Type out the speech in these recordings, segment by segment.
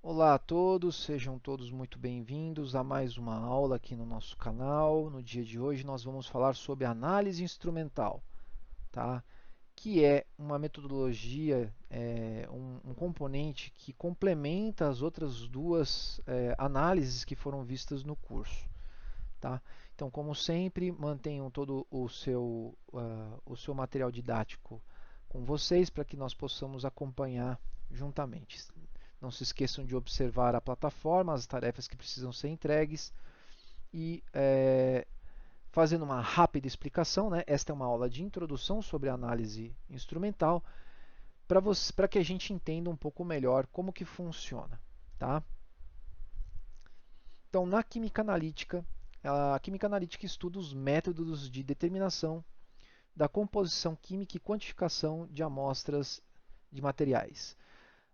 Olá a todos, sejam todos muito bem-vindos a mais uma aula aqui no nosso canal. No dia de hoje nós vamos falar sobre análise instrumental, tá? Que é uma metodologia, um componente que complementa as outras duas análises que foram vistas no curso, tá? Então, como sempre, mantenham todo o seu material didático com vocês para que nós possamos acompanhar juntamente. Não se esqueçam de observar a plataforma, as tarefas que precisam ser entregues e fazendo uma rápida explicação, né? Esta é uma aula de introdução sobre análise instrumental para que a gente entenda um pouco melhor como que funciona, tá? Então, na química analítica, a química analítica estuda os métodos de determinação da composição química e quantificação de amostras de materiais.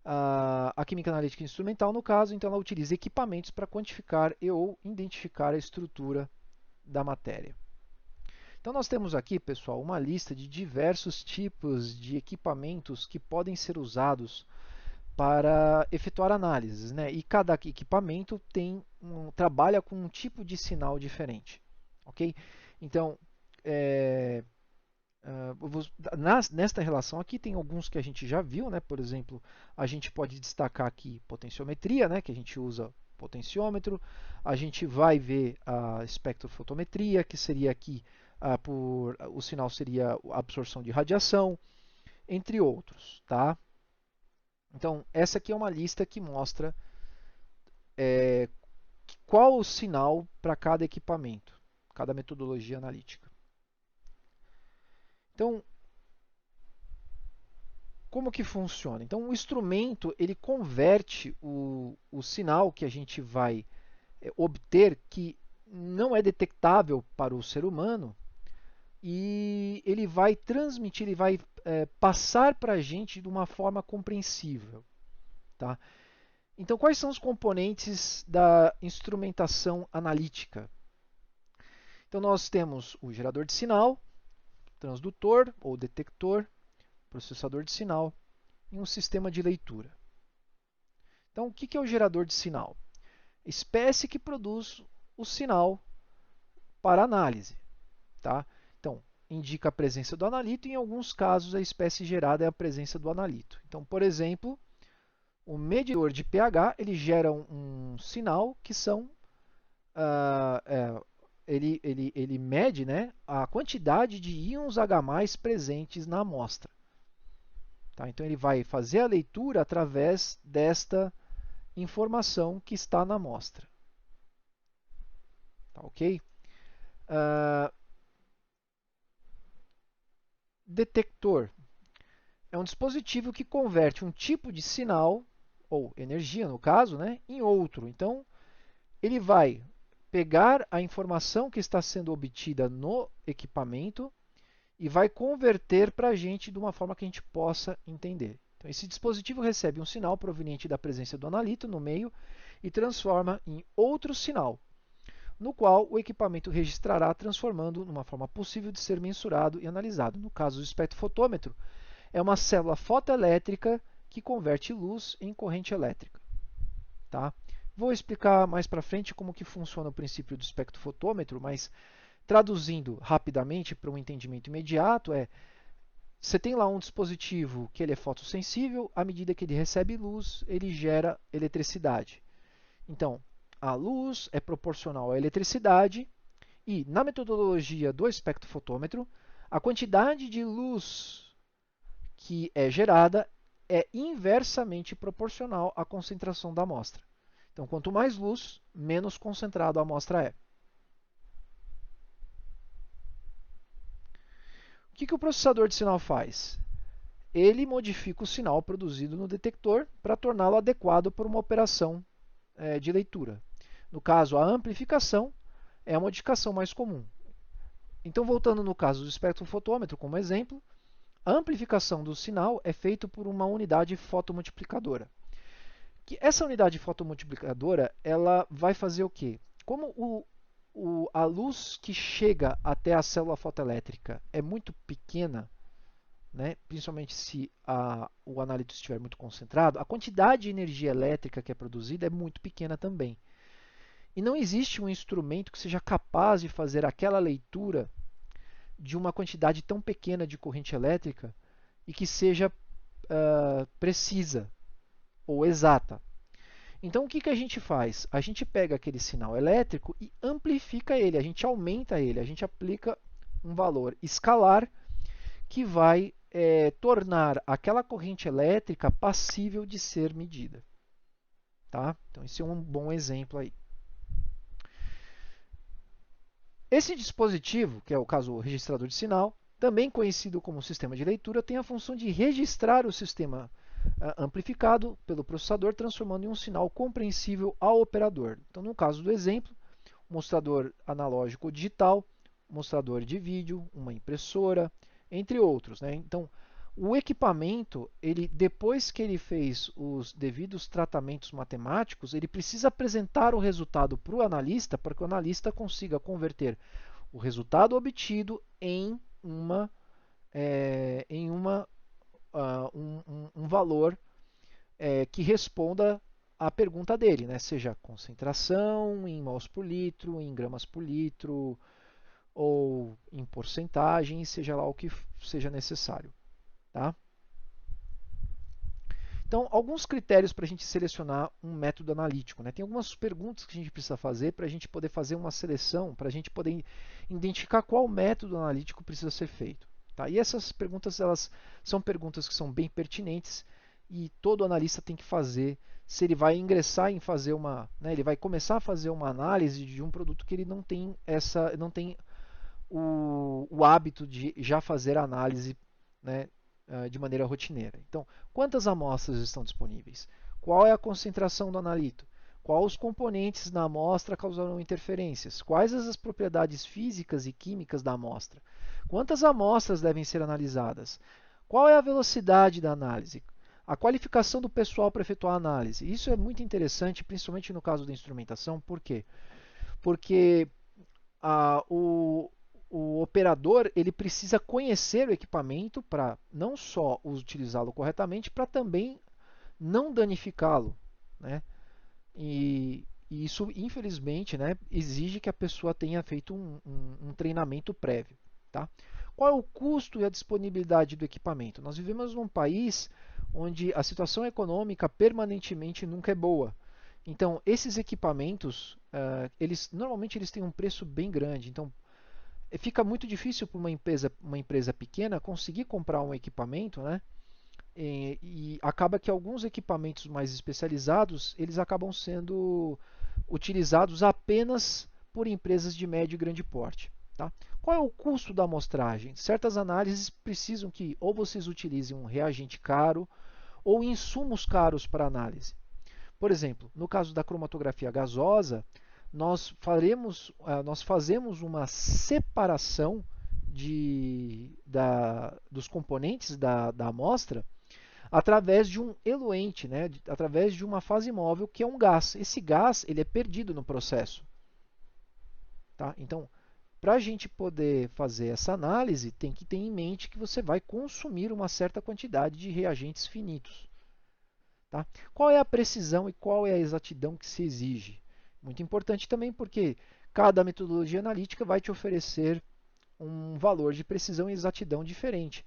A química analítica instrumental, no caso, então ela utiliza equipamentos para quantificar e ou identificar a estrutura da matéria. Então nós temos aqui, pessoal, uma lista de diversos tipos de equipamentos que podem ser usados para efetuar análises, né? E cada equipamento trabalha com um tipo de sinal diferente, ok? Então, é, nesta relação aqui tem alguns que a gente já viu, né? Por exemplo, a gente pode destacar aqui potenciometria, né? Que a gente usa potenciômetro. A gente vai ver a espectrofotometria, que seria aqui o sinal seria a absorção de radiação, entre outros, tá? Então essa aqui é uma lista que mostra é, qual o sinal para cada equipamento, cada metodologia analítica. Então como que funciona? Então, o instrumento ele converte o sinal que a gente vai obter, que não é detectável para o ser humano, e ele vai transmitir, ele vai passar para a gente de uma forma compreensível. Tá? Então, quais são os componentes da instrumentação analítica? Então, nós temos o gerador de sinal, transdutor ou detector, processador de sinal e um sistema de leitura. Então, o que é o gerador de sinal? Espécie que produz o sinal para análise. Tá? Então, indica a presença do analito e, em alguns casos, a espécie gerada é a presença do analito. Então, por exemplo, o medidor de pH ele gera um sinal que são. Uh, é, ele mede, né, a quantidade de íons H presentes na amostra. Tá? Então, ele vai fazer a leitura através desta informação que está na amostra. Tá, ok? Uh, detector é um dispositivo que converte um tipo de sinal, ou energia no caso, né, em outro. Então, ele vai pegar a informação que está sendo obtida no equipamento e vai converter para a gente de uma forma que a gente possa entender. Então, esse dispositivo recebe um sinal proveniente da presença do analito no meio e transforma em outro sinal, no qual o equipamento registrará, transformando numa forma possível de ser mensurado e analisado. No caso do espectrofotômetro, é uma célula fotoelétrica que converte luz em corrente elétrica. Tá? Vou explicar mais para frente como que funciona o princípio do espectrofotômetro, mas traduzindo rapidamente para um entendimento imediato você tem lá um dispositivo que ele é fotossensível, à medida que ele recebe luz, ele gera eletricidade. Então, a luz é proporcional à eletricidade e, na metodologia do espectrofotômetro, a quantidade de luz que é gerada é inversamente proporcional à concentração da amostra. Então, quanto mais luz, menos concentrada a amostra é. O que o processador de sinal faz? Ele modifica o sinal produzido no detector para torná-lo adequado para uma operação de leitura. No caso, a amplificação é a modificação mais comum. Então, voltando no caso do espectrofotômetro como exemplo, a amplificação do sinal é feita por uma unidade fotomultiplicadora. Que essa unidade fotomultiplicadora ela vai fazer o quê? Como a luz que chega até a célula fotoelétrica é muito pequena, né, principalmente se o analítico estiver muito concentrado, a quantidade de energia elétrica que é produzida é muito pequena também. E não existe um instrumento que seja capaz de fazer aquela leitura de uma quantidade tão pequena de corrente elétrica e que seja precisa ou exata. Então o que, que a gente faz? A gente pega aquele sinal elétrico e amplifica ele, a gente aumenta ele, a gente aplica um valor escalar que vai tornar aquela corrente elétrica passível de ser medida. Tá? Então esse é um bom exemplo aí. Esse dispositivo, que é o caso o registrador de sinal, também conhecido como sistema de leitura, tem a função de registrar o sistema amplificado pelo processador, transformando em um sinal compreensível ao operador. Então, no caso do exemplo, mostrador analógico digital, mostrador de vídeo, uma impressora, entre outros, né? Então, o equipamento, ele, depois que ele fez os devidos tratamentos matemáticos, ele precisa apresentar o resultado para o analista, para que o analista consiga converter o resultado obtido em um valor que responda à pergunta dele, né? Seja concentração em mols por litro, em gramas por litro, ou em porcentagem, seja lá o que seja necessário. Tá? Então, alguns critérios para a gente selecionar um método analítico. Né? Tem algumas perguntas que a gente precisa fazer para a gente poder fazer uma seleção, para a gente poder identificar qual método analítico precisa ser feito. Tá? E essas perguntas elas são perguntas que são bem pertinentes e todo analista tem que fazer se ele vai ingressar em fazer uma, né, ele vai começar a fazer uma análise de um produto que ele não tem o hábito de já fazer a análise, né, de maneira rotineira. Então, quantas amostras estão disponíveis? Qual é a concentração do analito? Quais os componentes da amostra causarão interferências? Quais as propriedades físicas e químicas da amostra? Quantas amostras devem ser analisadas? Qual é a velocidade da análise? A qualificação do pessoal para efetuar a análise. Isso é muito interessante, principalmente no caso da instrumentação. Por quê? Porque o operador ele precisa conhecer o equipamento para não só utilizá-lo corretamente, para também não danificá-lo. Né? E isso, infelizmente, né, exige que a pessoa tenha feito um treinamento prévio. Tá? Qual é o custo e a disponibilidade do equipamento? Nós vivemos num país onde a situação econômica permanentemente nunca é boa. Então, esses equipamentos, normalmente eles têm um preço bem grande. Então, fica muito difícil para uma empresa pequena conseguir comprar um equipamento, né? E acaba que alguns equipamentos mais especializados, eles acabam sendo utilizados apenas por empresas de médio e grande porte. Tá? Qual é o custo da amostragem? Certas análises precisam que ou vocês utilizem um reagente caro ou insumos caros para análise. Por exemplo, no caso da cromatografia gasosa, nós fazemos uma separação dos componentes da amostra através de um eluente, né? Através de uma fase móvel que é um gás. Esse gás ele é perdido no processo. Tá? Então, para a gente poder fazer essa análise, tem que ter em mente que você vai consumir uma certa quantidade de reagentes finitos. Tá? Qual é a precisão e qual é a exatidão que se exige? Muito importante também porque cada metodologia analítica vai te oferecer um valor de precisão e exatidão diferente.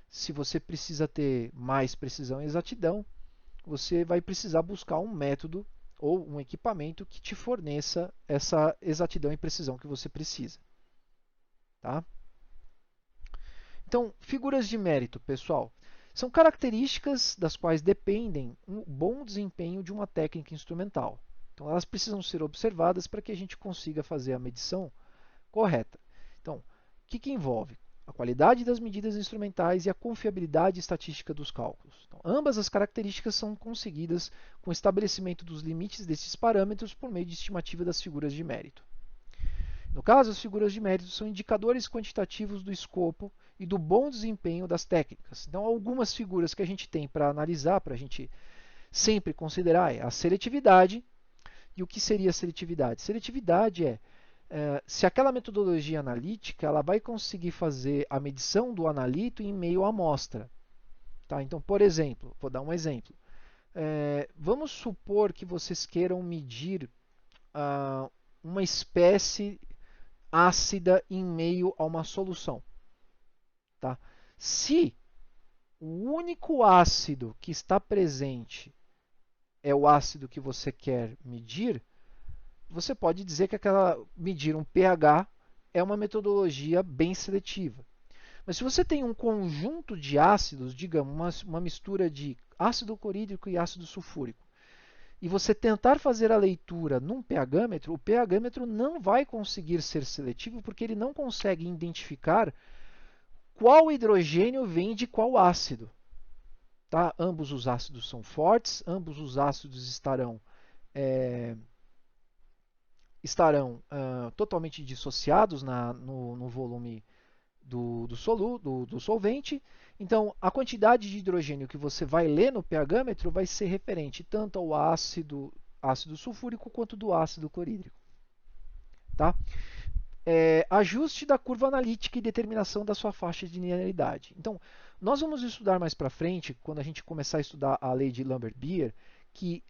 Se você precisa ter mais precisão e exatidão, você vai precisar buscar um método ou um equipamento que te forneça essa exatidão e precisão que você precisa. Tá? Então, figuras de mérito, pessoal, são características das quais dependem um bom desempenho de uma técnica instrumental. Então, elas precisam ser observadas para que a gente consiga fazer a medição correta. Então, o que envolve? A qualidade das medidas instrumentais e a confiabilidade estatística dos cálculos. Então, ambas as características são conseguidas com o estabelecimento dos limites desses parâmetros por meio de estimativa das figuras de mérito. No caso, as figuras de mérito são indicadores quantitativos do escopo e do bom desempenho das técnicas. Então, algumas figuras que a gente tem para analisar, para a gente sempre considerar, é a seletividade. E o que seria seletividade? Seletividade é se aquela metodologia analítica ela vai conseguir fazer a medição do analito em meio à amostra. Tá? Então, por exemplo, vou dar um exemplo. Vamos supor que vocês queiram medir uma espécie ácida em meio a uma solução. Tá? Se o único ácido que está presente é o ácido que você quer medir, você pode dizer que medir um pH é uma metodologia bem seletiva. Mas se você tem um conjunto de ácidos, digamos, uma mistura de ácido clorídrico e ácido sulfúrico, e você tentar fazer a leitura num pHmetro, o pHmetro não vai conseguir ser seletivo porque ele não consegue identificar qual hidrogênio vem de qual ácido. Tá? Ambos os ácidos são fortes, ambos os ácidos estarão totalmente dissociados no volume do solvente. Então, a quantidade de hidrogênio que você vai ler no pHmetro vai ser referente tanto ao ácido sulfúrico quanto do ácido clorídrico. Tá? Ajuste da curva analítica e determinação da sua faixa de linearidade. Então, nós vamos estudar mais para frente, quando a gente começar a estudar a lei de Lambert-Beer, que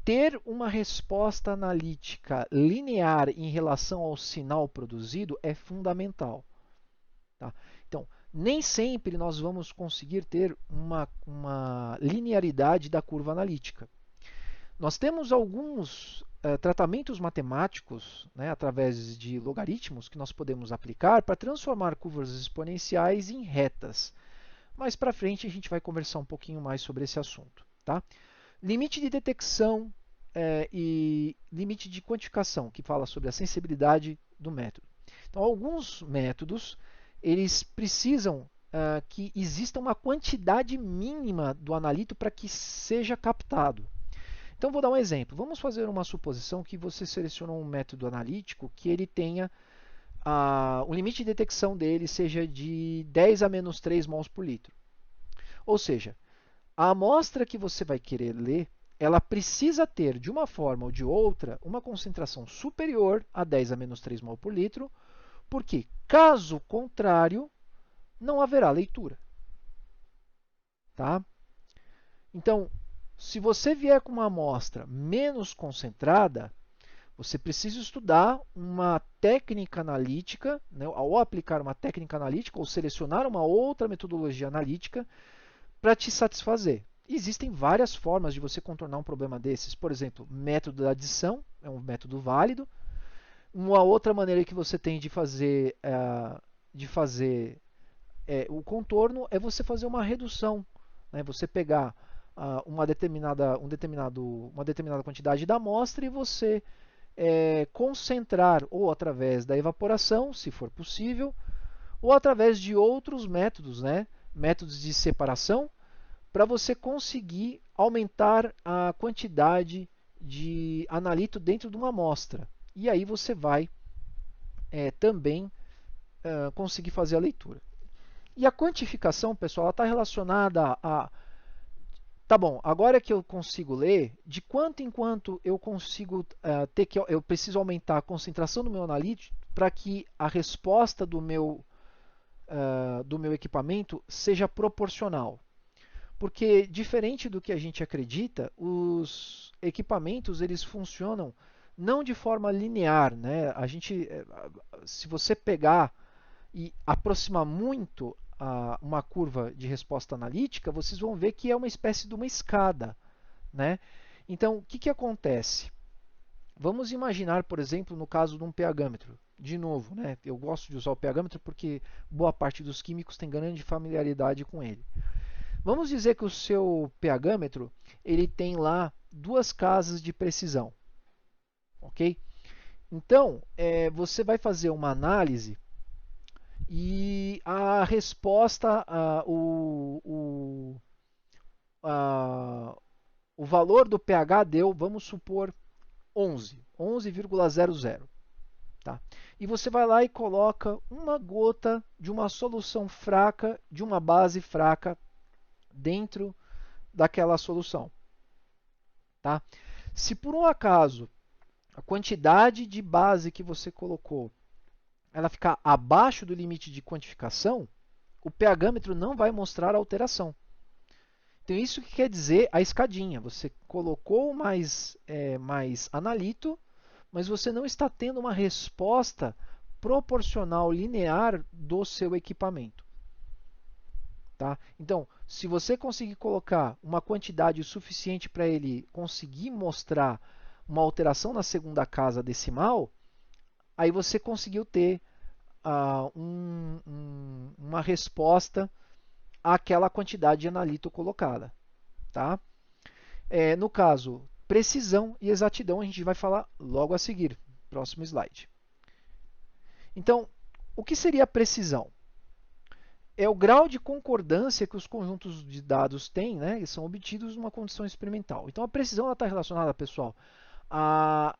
ter uma resposta analítica linear em relação ao sinal produzido é fundamental. Tá? Então, nem sempre nós vamos conseguir ter uma linearidade da curva analítica. Nós temos alguns tratamentos matemáticos, né, através de logaritmos, que nós podemos aplicar para transformar curvas exponenciais em retas. Mais para frente a gente vai conversar um pouquinho mais sobre esse assunto. Tá? Limite de detecção e limite de quantificação, que fala sobre a sensibilidade do método. Então, alguns métodos eles precisam que exista uma quantidade mínima do analito para que seja captado. Então, vou dar um exemplo. Vamos fazer uma suposição que você selecionou um método analítico que ele tenha o limite de detecção dele seja de 10 a menos 3 mols por litro. Ou seja, a amostra que você vai querer ler, ela precisa ter, de uma forma ou de outra, uma concentração superior a 10 a menos 3 mol por litro, porque, caso contrário, não haverá leitura. Tá? Então, se você vier com uma amostra menos concentrada, você precisa estudar uma técnica analítica, né, ou aplicar uma técnica analítica, ou selecionar uma outra metodologia analítica para te satisfazer. Existem várias formas de você contornar um problema desses. Por exemplo, método da adição é um método válido. Uma outra maneira que você tem de fazer o contorno é você fazer uma redução. Né? Você pegar uma determinada quantidade da amostra e você concentrar ou através da evaporação, se for possível, ou através de outros métodos, né? Métodos de separação, para você conseguir aumentar a quantidade de analito dentro de uma amostra. E aí você vai também conseguir fazer a leitura. E a quantificação, pessoal, está relacionada a tá bom, agora que eu consigo ler, de quanto em quanto eu consigo eu preciso aumentar a concentração do meu analítico para que a resposta do meu equipamento seja proporcional. Porque diferente do que a gente acredita, os equipamentos eles funcionam não de forma linear, né? Se você pegar e aproximar muito uma curva de resposta analítica, vocês vão ver que é uma espécie de uma escada. Né? Então, o que acontece? Vamos imaginar, por exemplo, no caso de um pHmetro. De novo, né? Eu gosto de usar o pHmetro porque boa parte dos químicos tem grande familiaridade com ele. Vamos dizer que o seu pHmetro ele tem lá duas casas de precisão. Ok? Então, você vai fazer uma análise e a resposta, o valor do pH deu, vamos supor, 11,00. Tá? E você vai lá e coloca uma gota de uma solução fraca, de uma base fraca, dentro daquela solução. Tá? Se por um acaso a quantidade de base que você colocou, ela ficar abaixo do limite de quantificação, o pHmetro não vai mostrar alteração. Então, isso que quer dizer a escadinha. Você colocou mais analito, mas você não está tendo uma resposta proporcional linear do seu equipamento. Tá? Então, se você conseguir colocar uma quantidade suficiente para ele conseguir mostrar uma alteração na segunda casa decimal, aí você conseguiu ter uma resposta àquela quantidade de analito colocada. Tá? No caso, precisão e exatidão a gente vai falar logo a seguir. Próximo slide. Então, o que seria a precisão? É o grau de concordância que os conjuntos de dados têm, né, e são obtidos numa condição experimental. Então, a precisão está relacionada, pessoal, à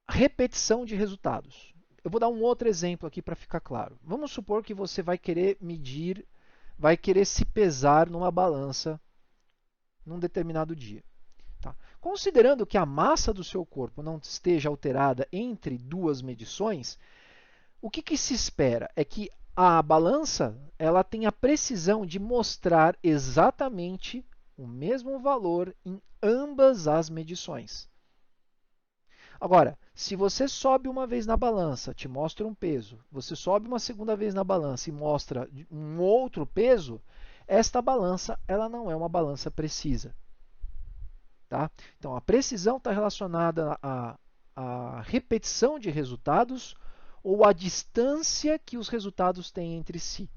repetição de resultados. Eu vou dar um outro exemplo aqui para ficar claro. Vamos supor que você vai querer medir, vai querer se pesar numa balança num determinado dia. Tá? Considerando que a massa do seu corpo não esteja alterada entre duas medições, o que se espera é que a balança ela tem a precisão de mostrar exatamente o mesmo valor em ambas as medições. Agora, se você sobe uma vez na balança, te mostra um peso, você sobe uma segunda vez na balança e mostra um outro peso, esta balança ela não é uma balança precisa. Tá? Então, a precisão está relacionada à repetição de resultados ou à distância que os resultados têm entre si.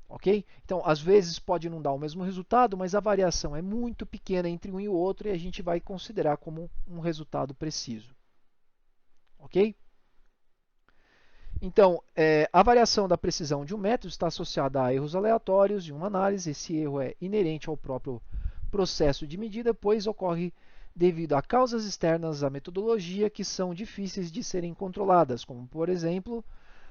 Ok? Então, às vezes pode não dar o mesmo resultado, mas a variação é muito pequena entre um e o outro e a gente vai considerar como um resultado preciso. Ok? Então, a variação da precisão de um método está associada a erros aleatórios de uma análise. Esse erro é inerente ao próprio processo de medida, pois ocorre devido a causas externas à metodologia que são difíceis de serem controladas, como, por exemplo,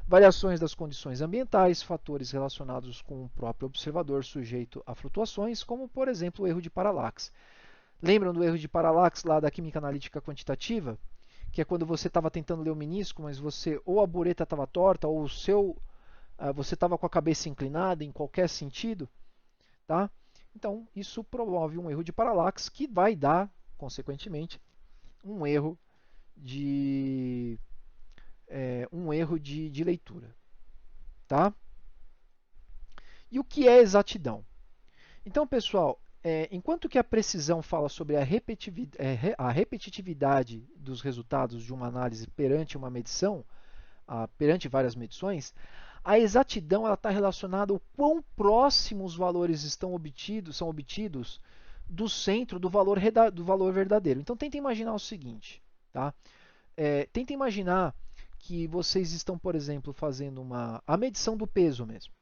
variações das condições ambientais, fatores relacionados com o próprio observador sujeito a flutuações, como, por exemplo, o erro de paralaxe. Lembram do erro de paralaxe lá da química analítica quantitativa? Que é quando você estava tentando ler o menisco, mas ou a bureta estava torta, ou você estava com a cabeça inclinada em qualquer sentido. Tá? Então, isso promove um erro de paralaxe que vai dar, consequentemente, um erro de leitura. Tá? E o que é exatidão? Então, pessoal, enquanto que a precisão fala sobre a repetitividade dos resultados de uma análise perante uma medição, perante várias medições, a exatidão está relacionada ao quão próximos os valores são obtidos do centro do valor verdadeiro. Então, tenta imaginar o seguinte. Tá? Tenta imaginar que vocês estão, por exemplo, fazendo a medição do peso mesmo.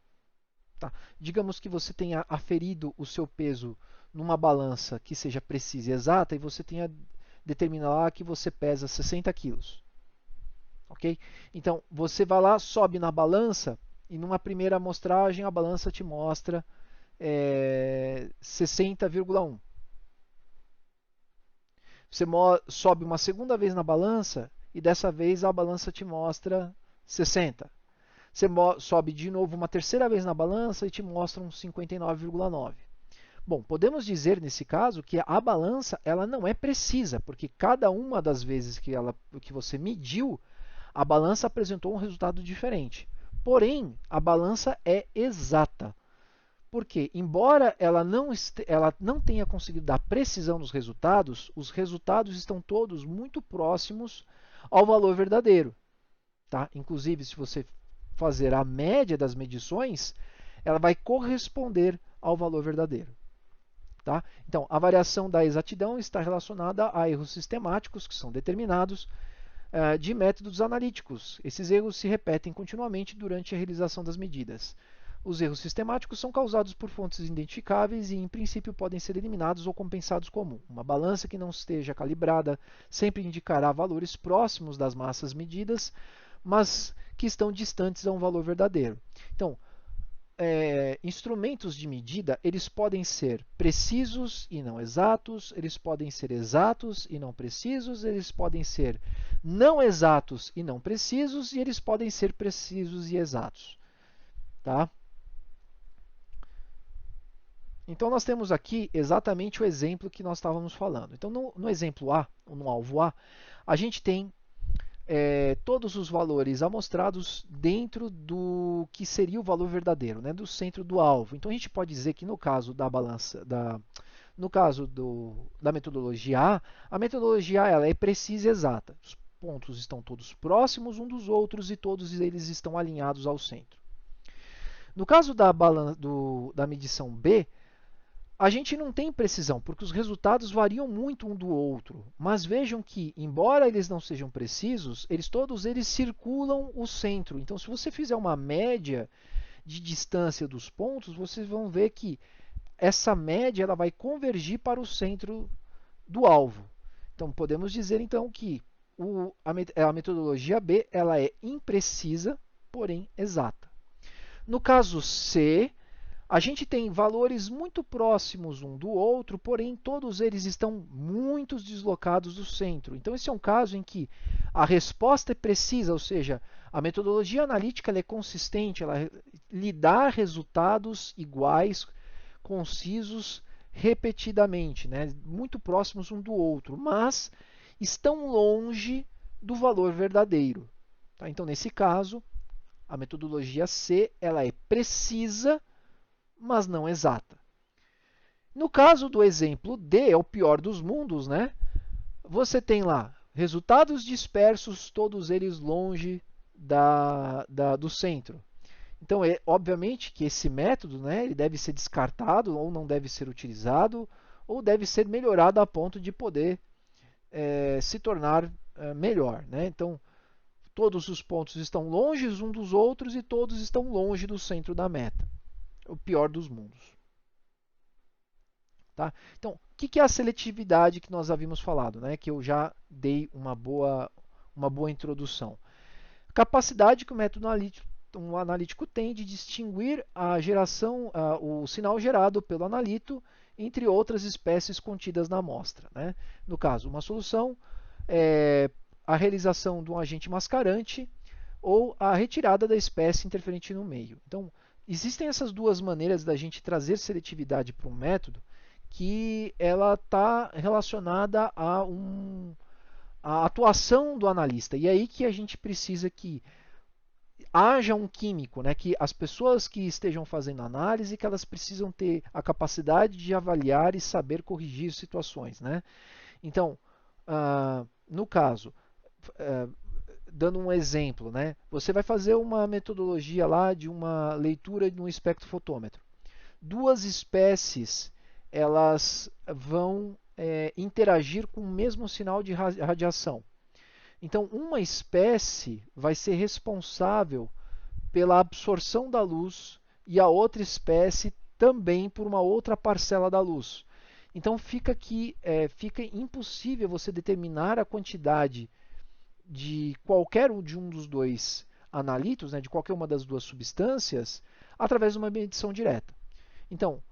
Tá? Digamos que você tenha aferido o seu peso numa balança que seja precisa e exata e você tenha determinado lá que você pesa 60 quilos. Ok? Então, você vai lá, sobe na balança e numa primeira amostragem a balança te mostra 60,1. Você sobe uma segunda vez na balança e dessa vez a balança te mostra 60. Você sobe de novo uma terceira vez na balança e te mostra um 59,9. Bom, podemos dizer nesse caso que a balança ela não é precisa, porque cada uma das vezes que você mediu, a balança apresentou um resultado diferente. Porém, a balança é exata. Porque, embora ela não tenha conseguido dar precisão nos resultados, os resultados estão todos muito próximos ao valor verdadeiro. Tá? Inclusive, se você fazer a média das medições, ela vai corresponder ao valor verdadeiro. Tá? Então, a variação da exatidão está relacionada a erros sistemáticos, que são determinados de métodos analíticos. Esses erros se repetem continuamente durante a realização das medidas. Os erros sistemáticos são causados por fontes identificáveis e, em princípio, podem ser eliminados ou compensados como uma balança que não esteja calibrada sempre indicará valores próximos das massas medidas, mas que estão distantes a um valor verdadeiro. Então, instrumentos de medida, eles podem ser precisos e não exatos, eles podem ser exatos e não precisos, eles podem ser não exatos e não precisos, e eles podem ser precisos e exatos. Tá? Então, nós temos aqui exatamente o exemplo que nós estávamos falando. Então, no exemplo A, ou no alvo a gente tem todos os valores amostrados dentro do que seria o valor verdadeiro, né, do centro do alvo. Então, a gente pode dizer que no caso da balança, no caso da metodologia a metodologia ela é precisa e exata. Os pontos estão todos próximos uns dos outros e todos eles estão alinhados ao centro. No caso da medição B, a gente não tem precisão, porque os resultados variam muito um do outro. Mas vejam que, embora eles não sejam precisos, todos eles circulam o centro. Então, se você fizer uma média de distância dos pontos, vocês vão ver que essa média ela vai convergir para o centro do alvo. Então, podemos dizer então que a metodologia B ela é imprecisa, porém exata. No caso C, a gente tem valores muito próximos um do outro, porém todos eles estão muito deslocados do centro. Então, esse é um caso em que a resposta é precisa, ou seja, a metodologia analítica ela é consistente, ela lhe dá resultados iguais, concisos, repetidamente, né? Muito próximos um do outro, mas estão longe do valor verdadeiro. Tá? Então, nesse caso, a metodologia C ela é precisa, mas não exata. No caso do exemplo D, é o pior dos mundos, né? Você tem lá resultados dispersos, todos eles longe do centro. Então, obviamente que esse método, né, ele deve ser descartado ou não deve ser utilizado ou deve ser melhorado a ponto de poder se tornar melhor. Né? Então, todos os pontos estão longe uns dos outros e todos estão longe do centro da meta. O pior dos mundos. Tá? Então, o que é a seletividade que nós havíamos falado, né? Que eu já dei uma boa introdução. Capacidade que o método analítico tem de distinguir a geração, o sinal gerado pelo analito entre outras espécies contidas na amostra. Né? No caso, uma solução, a realização de um agente mascarante ou a retirada da espécie interferente no meio. Então, existem essas duas maneiras da gente trazer seletividade para um método que ela está relacionada à atuação do analista. E é aí que a gente precisa que haja um químico, né? Que as pessoas que estejam fazendo análise, que elas precisam ter a capacidade de avaliar e saber corrigir situações. Né? Então, no caso, dando um exemplo, né? Você vai fazer uma metodologia lá de uma leitura de um espectrofotômetro. Duas espécies elas vão interagir com o mesmo sinal de radiação. Então, uma espécie vai ser responsável pela absorção da luz e a outra espécie também por uma outra parcela da luz. Então, fica impossível você determinar a quantidade de qualquer de um dos dois analitos, né, de qualquer uma das duas substâncias, através de uma medição direta. Então,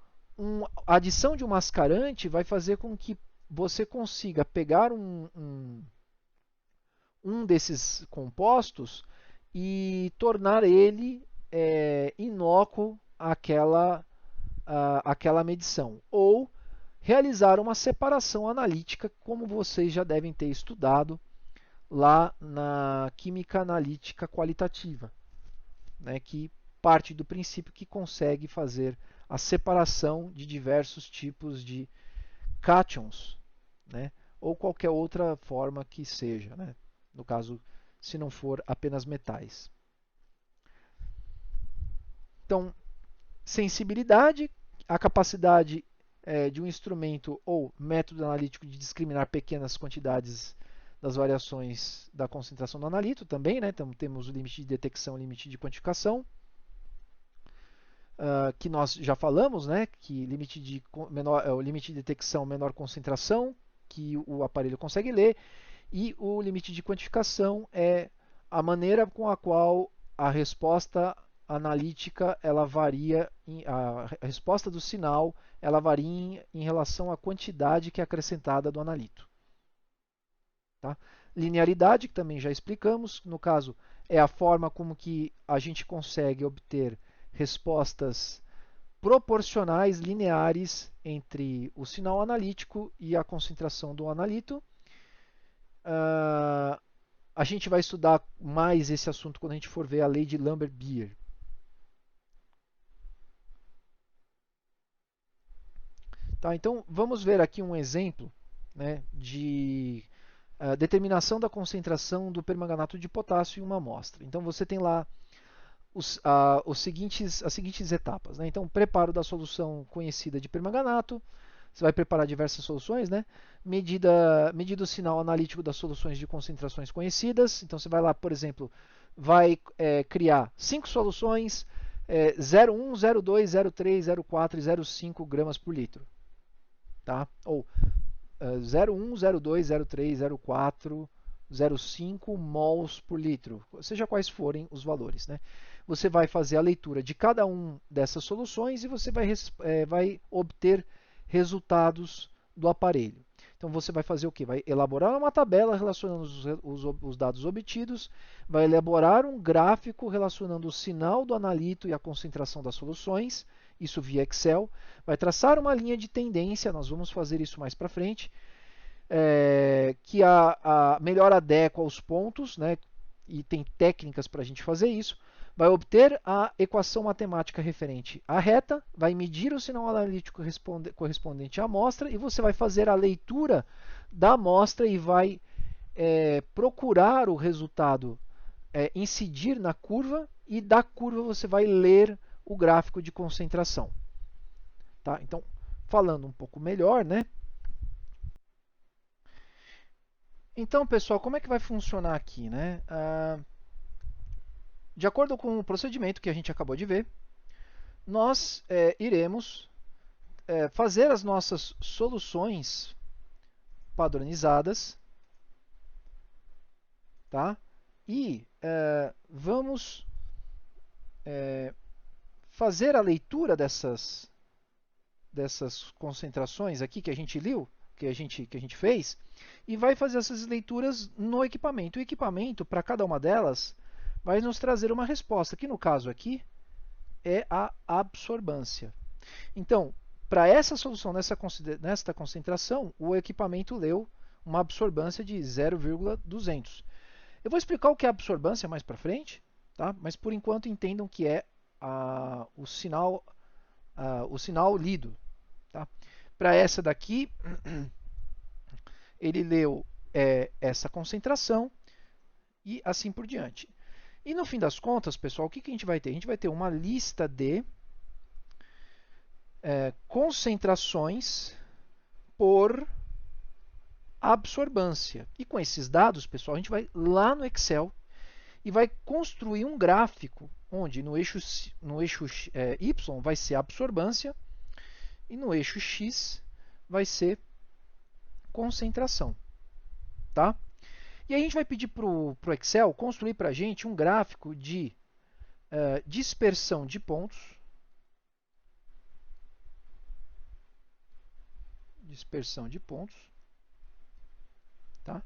a adição de um mascarante vai fazer com que você consiga pegar um desses compostos e tornar ele inócuo àquela medição. Ou realizar uma separação analítica, como vocês já devem ter estudado lá na química analítica qualitativa, né, que parte do princípio que consegue fazer a separação de diversos tipos de cátions, né? Ou qualquer outra forma que seja, né? No caso, se não for apenas metais. Então, sensibilidade, a capacidade de um instrumento ou método analítico de discriminar pequenas quantidades das variações da concentração do analito também, né? Então, temos o limite de detecção e o limite de quantificação. Que nós já falamos, né, que o limite de detecção menor concentração, que o aparelho consegue ler, e o limite de quantificação é a maneira com a qual a resposta analítica ela varia, a resposta do sinal ela varia em relação à quantidade que é acrescentada do analito. Tá? Linearidade, que também já explicamos, no caso é a forma como que a gente consegue obter respostas proporcionais lineares entre o sinal analítico e a concentração do analito. A gente vai estudar mais esse assunto quando a gente for ver a lei de Lambert-Beer. Tá, então, vamos ver aqui um exemplo, né, de determinação da concentração do permanganato de potássio em uma amostra. Então, você tem lá as seguintes etapas. Né? Então, preparo da solução conhecida de permanganato. Você vai preparar diversas soluções, né? Medida o sinal analítico das soluções de concentrações conhecidas. Então, você vai lá, por exemplo, vai criar 5 soluções, 0,1, 0,2, 0,3, 0,4 e 0,5 gramas por litro. Tá? Ou 0,1, 0,2, 0,3, 0,4, 0,5 mols por litro, seja quais forem os valores. Né? Você vai fazer a leitura de cada uma dessas soluções e você vai obter resultados do aparelho. Então você vai fazer o quê? Vai elaborar uma tabela relacionando os dados obtidos, vai elaborar um gráfico relacionando o sinal do analito e a concentração das soluções, isso via Excel, vai traçar uma linha de tendência, nós vamos fazer isso mais para frente, que melhor adequa aos pontos, né, e tem técnicas para a gente fazer isso, vai obter a equação matemática referente à reta, vai medir o sinal analítico correspondente à amostra e você vai fazer a leitura da amostra e vai procurar o resultado incidir na curva e da curva você vai ler o gráfico de concentração. Tá? Então, falando um pouco melhor, né? Então, pessoal, como é que vai funcionar aqui, né? De acordo com o procedimento que a gente acabou de ver, nós iremos fazer as nossas soluções padronizadas, tá? E vamos fazer a leitura dessas concentrações aqui que a gente leu, que a gente fez, e vai fazer essas leituras no equipamento. O equipamento, para cada uma delas, vai nos trazer uma resposta, que no caso aqui é a absorbância. Então, para essa solução nesta concentração, o equipamento leu uma absorbância de 0,200. Eu vou explicar o que é absorbância mais para frente, tá? Mas por enquanto entendam que é o sinal lido. Tá? Para essa daqui, ele leu essa concentração e assim por diante. E no fim das contas, pessoal, o que a gente vai ter? A gente vai ter uma lista de concentrações por absorbância. E com esses dados, pessoal, a gente vai lá no Excel e vai construir um gráfico onde no eixo Y vai ser absorbância e no eixo X vai ser concentração. Tá? E a gente vai pedir para o Excel construir para a gente um gráfico de dispersão de pontos. Dispersão de pontos. Tá?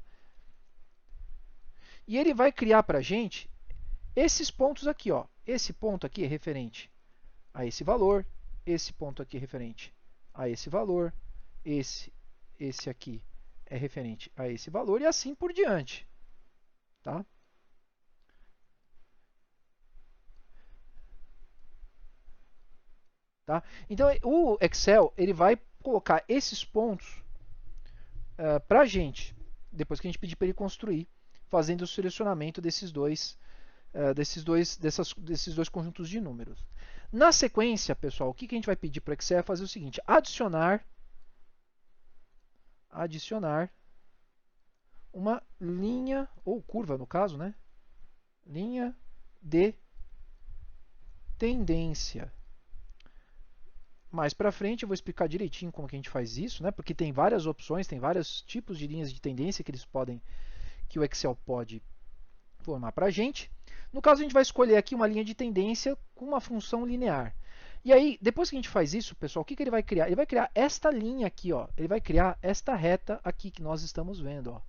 E ele vai criar para a gente esses pontos aqui. Ó. Esse ponto aqui é referente a esse valor. Esse ponto aqui é referente a esse valor. Esse aqui é referente a esse valor e assim por diante. Tá? Tá? Então, o Excel ele vai colocar esses pontos para a gente, depois que a gente pedir para ele construir, fazendo o selecionamento desses dois conjuntos de números. Na sequência, pessoal, o que a gente vai pedir para o Excel é fazer o seguinte: adicionar uma linha, ou curva no caso, né? Linha de tendência. Mais para frente eu vou explicar direitinho como que a gente faz isso, né? Porque tem várias opções, tem vários tipos de linhas de tendência que o Excel pode formar para a gente. No caso, a gente vai escolher aqui uma linha de tendência com uma função linear. E aí, depois que a gente faz isso, pessoal, o que ele vai criar? Ele vai criar esta linha aqui, ó. Ele vai criar esta reta aqui que nós estamos vendo, ó.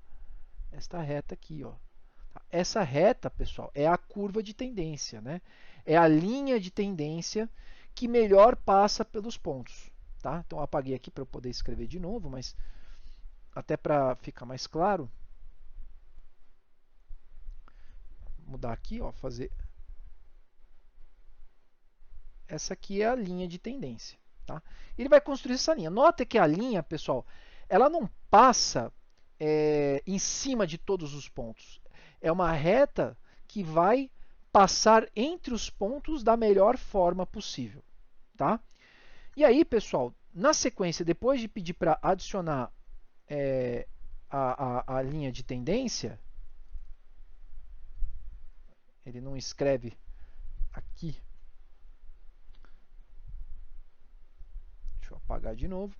Esta reta aqui, ó. Essa reta, pessoal, é a curva de tendência, né? É a linha de tendência que melhor passa pelos pontos, tá? Então, eu apaguei aqui para eu poder escrever de novo, mas até para ficar mais claro, mudar aqui, ó, fazer. Essa aqui é a linha de tendência, tá? Ele vai construir essa linha. Nota que a linha, pessoal, ela não passa em cima de todos os pontos. É uma reta que vai passar entre os pontos da melhor forma possível, tá? E aí, pessoal, na sequência, depois de pedir para adicionar a linha de tendência, ele não escreve aqui. Deixa eu apagar de novo.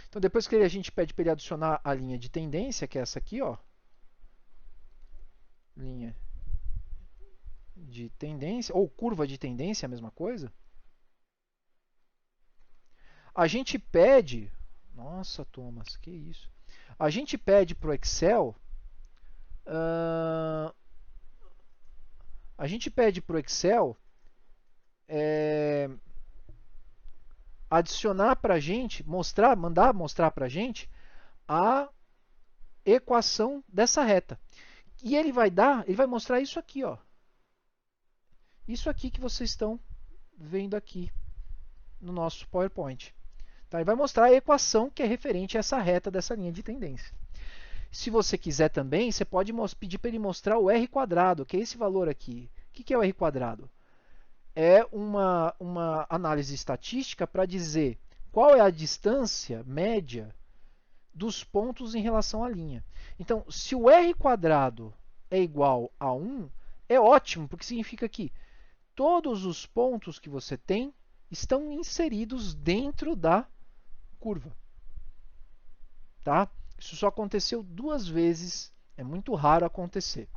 Então, depois que a gente pede para ele adicionar a linha de tendência, que é essa aqui, ó, linha de tendência, ou curva de tendência, a mesma coisa, a gente pede, nossa, Thomas, que isso? A gente pede para o Excel, adicionar para a gente, mandar mostrar para a gente a equação dessa reta. E ele vai mostrar isso aqui, ó. Isso aqui que vocês estão vendo aqui no nosso PowerPoint. Tá? Ele vai mostrar a equação que é referente a essa reta dessa linha de tendência. Se você quiser também, você pode pedir para ele mostrar o R quadrado, que é esse valor aqui. O que é o R quadrado? É uma análise estatística para dizer qual é a distância média dos pontos em relação à linha. Então, se o R quadrado é igual a 1, é ótimo, porque significa que todos os pontos que você tem estão inseridos dentro da curva. Tá? Isso só aconteceu 2 vezes, é muito raro acontecer,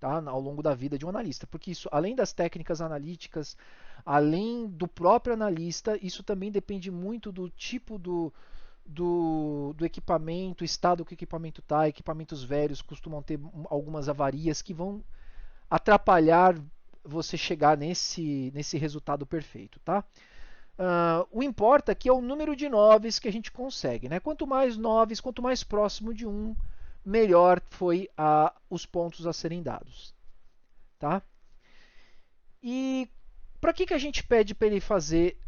tá? Ao longo da vida de um analista, porque isso, além das técnicas analíticas, além do próprio analista, isso também depende muito do tipo do equipamento, o estado que o equipamento está. Equipamentos velhos costumam ter algumas avarias que vão atrapalhar você chegar nesse resultado perfeito, tá? O importa aqui é o número de noves que a gente consegue, né? Quanto mais noves, quanto mais próximo de 1, melhor foi os pontos a serem dados, tá? E para que a gente pede para ele fazer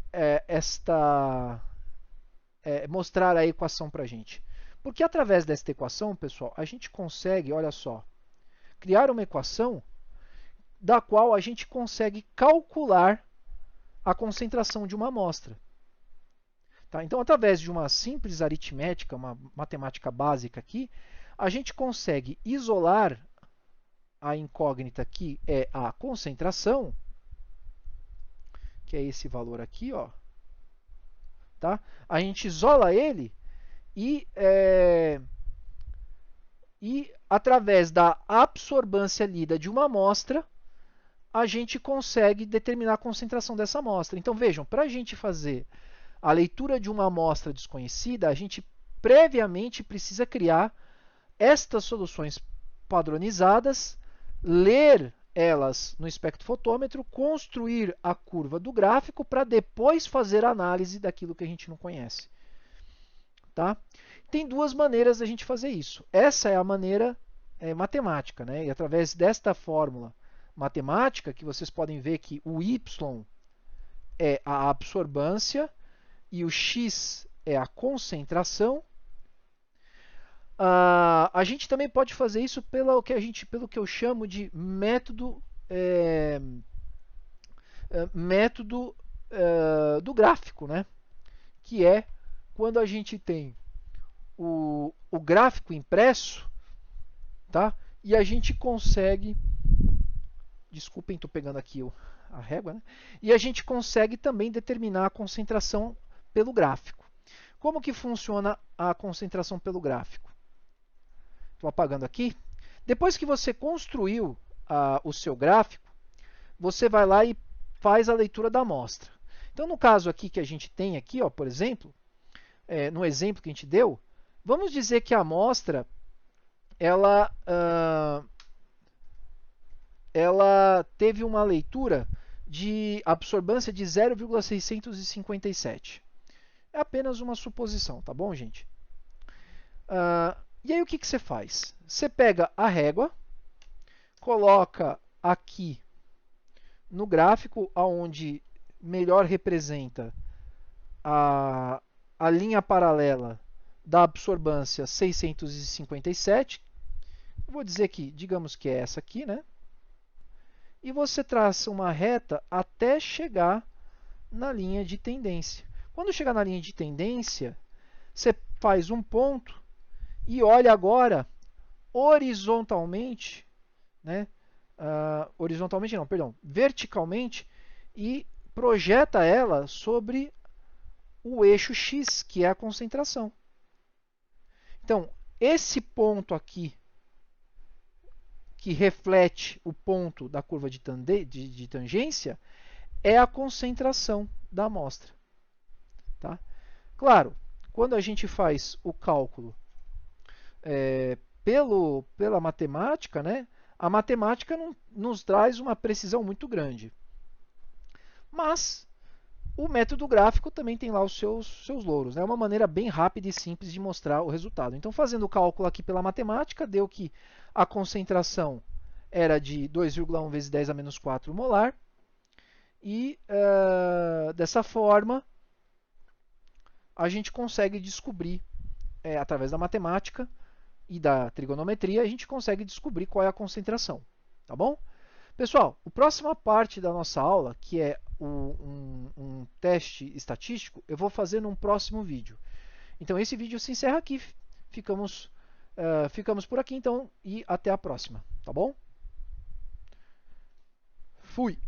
mostrar a equação para a gente? Porque através desta equação, pessoal, a gente consegue, olha só, criar uma equação da qual a gente consegue calcular a concentração de uma amostra. Tá? Então, através de uma simples aritmética, uma matemática básica aqui, a gente consegue isolar a incógnita que é a concentração, que é esse valor aqui, ó. Tá? A gente isola ele e através da absorbância lida de uma amostra, a gente consegue determinar a concentração dessa amostra. Então, vejam, para a gente fazer a leitura de uma amostra desconhecida, a gente previamente precisa criar estas soluções padronizadas, ler elas no espectrofotômetro, construir a curva do gráfico para depois fazer a análise daquilo que a gente não conhece. Tá? Tem 2 maneiras da gente fazer isso. Essa é a maneira matemática, né? E através desta fórmula matemática, que vocês podem ver que o y é a absorbância e o x é a concentração. A gente também pode fazer isso pelo que eu chamo de método do gráfico, né? Que é quando a gente tem o gráfico impresso, tá? E a gente consegue, desculpem, estou pegando aqui a régua, né? E a gente consegue também determinar a concentração pelo gráfico. Como que funciona a concentração pelo gráfico? Estou apagando aqui. Depois que você construiu o seu gráfico, você vai lá e faz a leitura da amostra. Então, no caso aqui que a gente tem aqui, ó, por exemplo, no exemplo que a gente deu, vamos dizer que a amostra ela teve uma leitura de absorbância de 0,657. É apenas uma suposição, tá bom, gente? E aí o que você faz? Você pega a régua, coloca aqui no gráfico onde melhor representa a linha paralela da absorbância 657. Vou dizer que, digamos que é essa aqui, né? E você traça uma reta até chegar na linha de tendência. Quando chegar na linha de tendência, você faz um ponto e olha agora horizontalmente, né? Horizontalmente não, perdão, verticalmente, e projeta ela sobre o eixo X, que é a concentração. Então, esse ponto aqui, que reflete o ponto da curva de tangência, é a concentração da amostra. Tá? Claro, quando a gente faz o cálculo pela matemática, né, a matemática não nos traz uma precisão muito grande. Mas o método gráfico também tem lá os seus louros. É uma maneira bem rápida e simples de mostrar o resultado. Então, fazendo o cálculo aqui pela matemática, deu que a concentração era de 2,1 vezes 10 a menos 4 molar. E, dessa forma, a gente consegue descobrir, através da matemática e da trigonometria, a gente consegue descobrir qual é a concentração. Tá bom? Pessoal, a próxima parte da nossa aula, que é um teste estatístico, eu vou fazer num próximo vídeo. Então, esse vídeo se encerra aqui. Ficamos por aqui, então, e até a próxima. Tá bom? Fui!